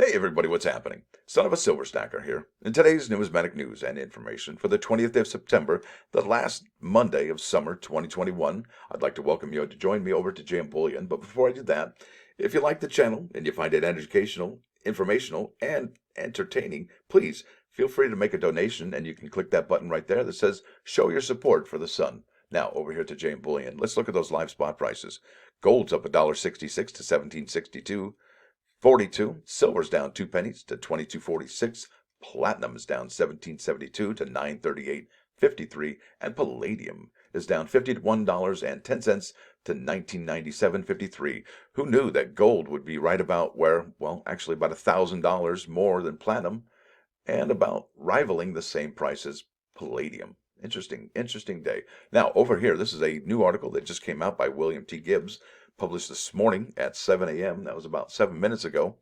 Hey everybody, what's happening? Son of a silver stacker here. In today's numismatic news and information for the 20th of September, the last Monday of summer 2021, I'd like to welcome you to join me over to JM Bullion. But before I do that, if you like the channel and you find it educational, informational, and entertaining, please feel free to make a donation, and you can click that button right there that says show your support for the sun. Now over here to JM Bullion, let's look at those live spot prices. Gold's up $1.66 to 17.62. 42. Silver's down 2 pennies to 22.46. Platinum's down 17.72 to 938.53, and palladium is down $51.10 to 1997.53. Who knew that gold would be right about where, well, actually about $1,000 more than platinum, and about rivaling the same price as palladium. Interesting day. Now, over here, this is a new article that just came out by William T. Gibbs, published this morning at 7 a.m. That was about 7 minutes ago.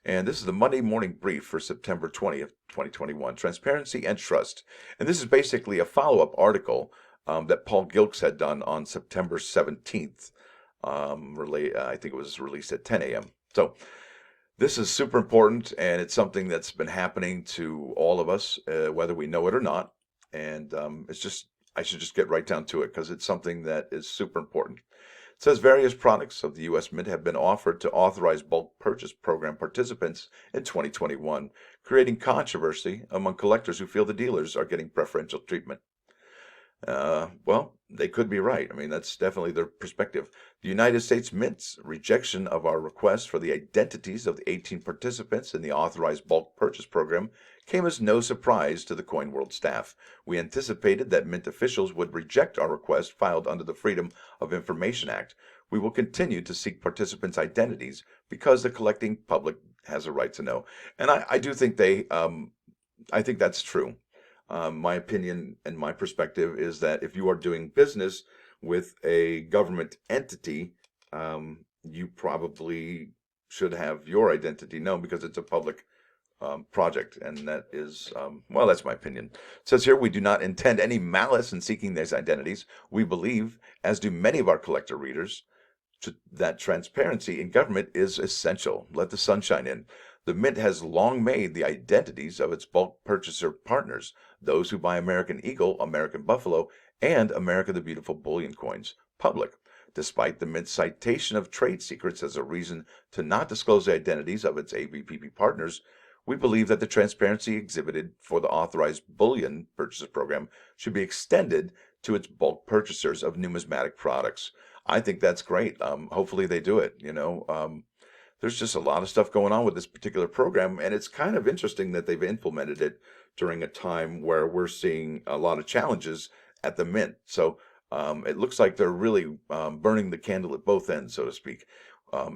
And this is the Monday morning brief for September 20th, 2021, Transparency and Trust. And this is basically a follow-up article that Paul Gilks had done on September 17th. I think it was released at 10 a.m. So this is super important, and it's something that's been happening to all of us, whether we know it or not. And I should just get right down to it because it's something that is super important. It says various products of the U.S. Mint have been offered to authorized bulk purchase program participants in 2021, creating controversy among collectors who feel the dealers are getting preferential treatment. Well, they could be right. I mean, that's definitely their perspective. The United States Mint's rejection of our request for the identities of the 18 participants in the authorized bulk purchase program came as no surprise to the Coin World staff. We anticipated that Mint officials would reject our request filed under the Freedom of Information Act. We will continue to seek participants' identities because the collecting public has a right to know. And I do think I think that's true. My opinion and my perspective is that if you are doing business with a government entity, you probably should have your identity known because it's a public project, and that is, well, that's my opinion. It says here, we do not intend any malice in seeking these identities. We believe, as do many of our collector readers, that transparency in government is essential. Let the sunshine in. The Mint has long made the identities of its bulk purchaser partners, those who buy American Eagle, American Buffalo, and America the Beautiful bullion coins, public. Despite the Mint's citation of trade secrets as a reason to not disclose the identities of its ABPP partners, we believe that the transparency exhibited for the authorized bullion purchase program should be extended to its bulk purchasers of numismatic products. I think that's great. Hopefully they do it. There's just a lot of stuff going on with this particular program, and it's kind of interesting that they've implemented it during a time where we're seeing a lot of challenges at the Mint. So it looks like they're really burning the candle at both ends, so to speak.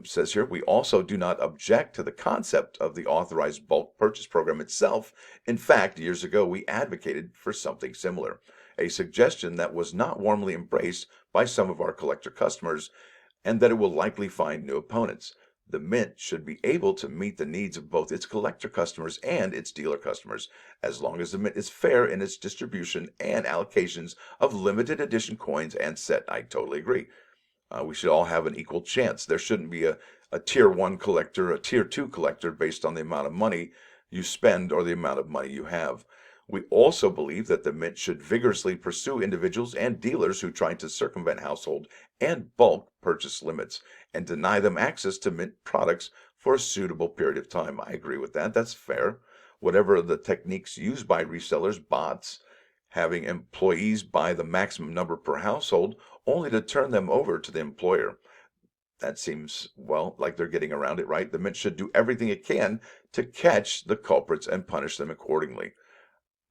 Says here, we also do not object to the concept of the authorized bulk purchase program itself. In fact, years ago, we advocated for something similar, a suggestion that was not warmly embraced by some of our collector customers, and that it will likely find new opponents. The Mint should be able to meet the needs of both its collector customers and its dealer customers, as long as the Mint is fair in its distribution and allocations of limited edition coins and set. I totally agree. We should all have an equal chance. There shouldn't be a tier 1 collector, a tier 2 collector based on the amount of money you spend or the amount of money you have. We also believe that the Mint should vigorously pursue individuals and dealers who try to circumvent household and bulk purchase limits and deny them access to Mint products for a suitable period of time. I agree with that. That's fair. Whatever the techniques used by resellers, bots, having employees buy the maximum number per household only to turn them over to the employer. That seems, well, like they're getting around it, right? The Mint should do everything it can to catch the culprits and punish them accordingly.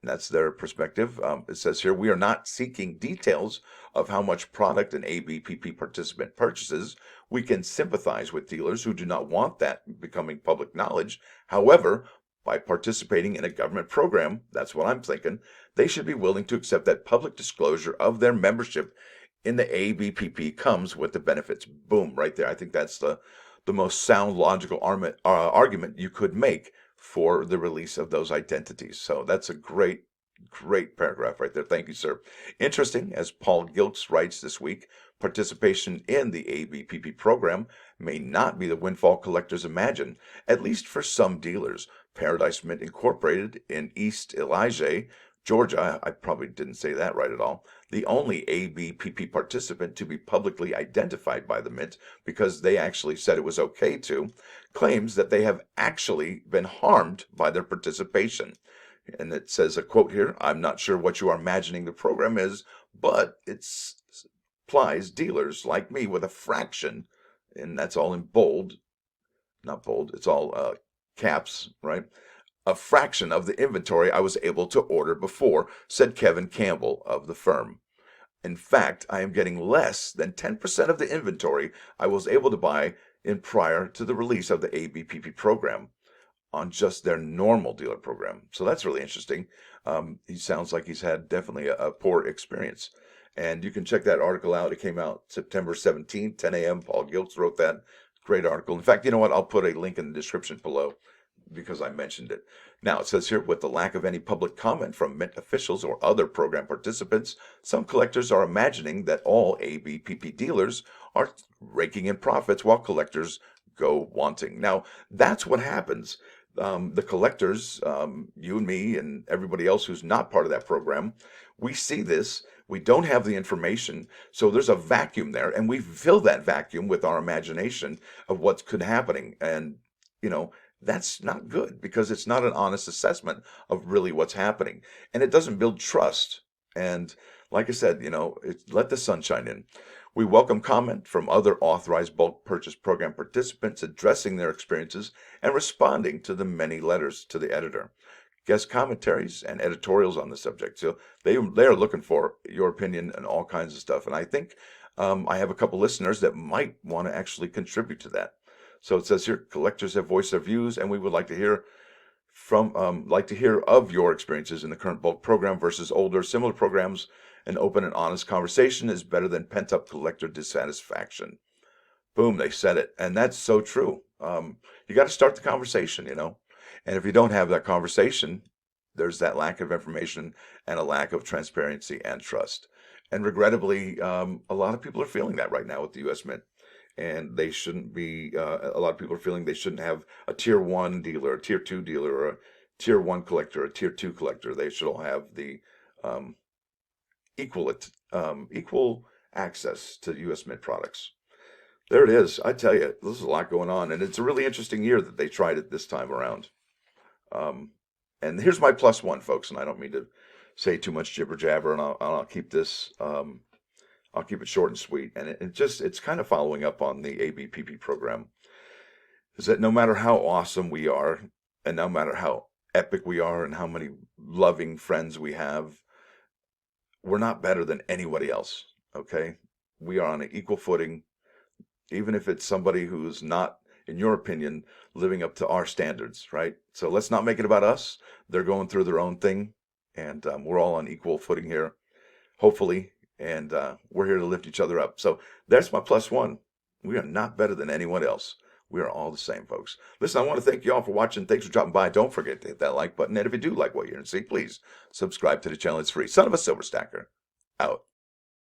That's their perspective. It says here, we are not seeking details of how much product an ABPP participant purchases. We can sympathize with dealers who do not want that becoming public knowledge. However, by participating in a government program, that's what I'm thinking, they should be willing to accept that public disclosure of their membership in the ABPP comes with the benefits. Boom, right there. I think that's the most sound logical argument you could make for the release of those identities. So that's a great paragraph right there. Thank you, sir. Interesting, as Paul Gilks writes this week, participation in the ABPP program may not be the windfall collectors imagine, at least for some dealers. Paradise Mint Incorporated in East Elijah, Georgia, I probably didn't say that right at all, the only ABPP participant to be publicly identified by the Mint because they actually said it was okay to, claims that they have actually been harmed by their participation. And it says a quote here, "I'm not sure what you are imagining the program is, but it supplies dealers like me with a fraction," and that's all in bold, not bold, it's all caps, right? "A fraction of the inventory I was able to order before," said Kevin Campbell of the firm. "In fact, I am getting less than 10% of the inventory I was able to buy in prior to the release of the ABPP program on just their normal dealer program." So that's really interesting. He sounds like he's had definitely a poor experience. And you can check that article out. It came out September 17th, 10 a.m. Paul Giltz wrote that. Great article. In fact, you know what? I'll put a link in the description below because I mentioned it. Now, it says here, with the lack of any public comment from Mint officials or other program participants, some collectors are imagining that all ABPP dealers are raking in profits while collectors go wanting. Now, that's what happens. The collectors, you and me and everybody else who's not part of that program, we see this. We don't have the information, so there's a vacuum there, and we fill that vacuum with our imagination of what could happening. And, that's not good because it's not an honest assessment of really what's happening, and it doesn't build trust. And like I said, let the sunshine in. We welcome comment from other authorized bulk purchase program participants addressing their experiences and responding to the many letters to the editor, guest commentaries, and editorials on the subject. So they are looking for your opinion and all kinds of stuff. And I think I have a couple listeners that might want to actually contribute to that. So it says here, collectors have voiced their views, and we would like to hear of your experiences in the current bulk program versus older similar programs. An open and honest conversation is better than pent-up collector dissatisfaction. Boom, they said it. And that's so true. You got to start the conversation, And if you don't have that conversation, there's that lack of information and a lack of transparency and trust. And regrettably, a lot of people are feeling that right now with the U.S. Mint. And they shouldn't be, a lot of people are feeling they shouldn't have a tier 1 dealer, a tier 2 dealer, or a tier 1 collector, a tier 2 collector. They should all have the equal access to U.S. Mint products. There it is. I tell you, there's a lot going on, and it's a really interesting year that they tried it this time around. And here's my +1, folks, and I don't mean to say too much jibber jabber, and I'll keep this. I'll keep it short and sweet, and it's kind of following up on the ABPP program. Is that no matter how awesome we are, and no matter how epic we are, and how many loving friends we have, we're not better than anybody else. Okay, we are on an equal footing, even if it's somebody who's not, in your opinion, living up to our standards, right? So let's not make it about us. They're going through their own thing, and we're all on equal footing here, hopefully. And we're here to lift each other up. So that's my +1. We are not better than anyone else. We are all the same, folks. Listen, I want to thank you all for watching. Thanks for dropping by. Don't forget to hit that like button. And if you do like what you're going to see, please subscribe to the channel. It's free. Son of a Silver Stacker, out.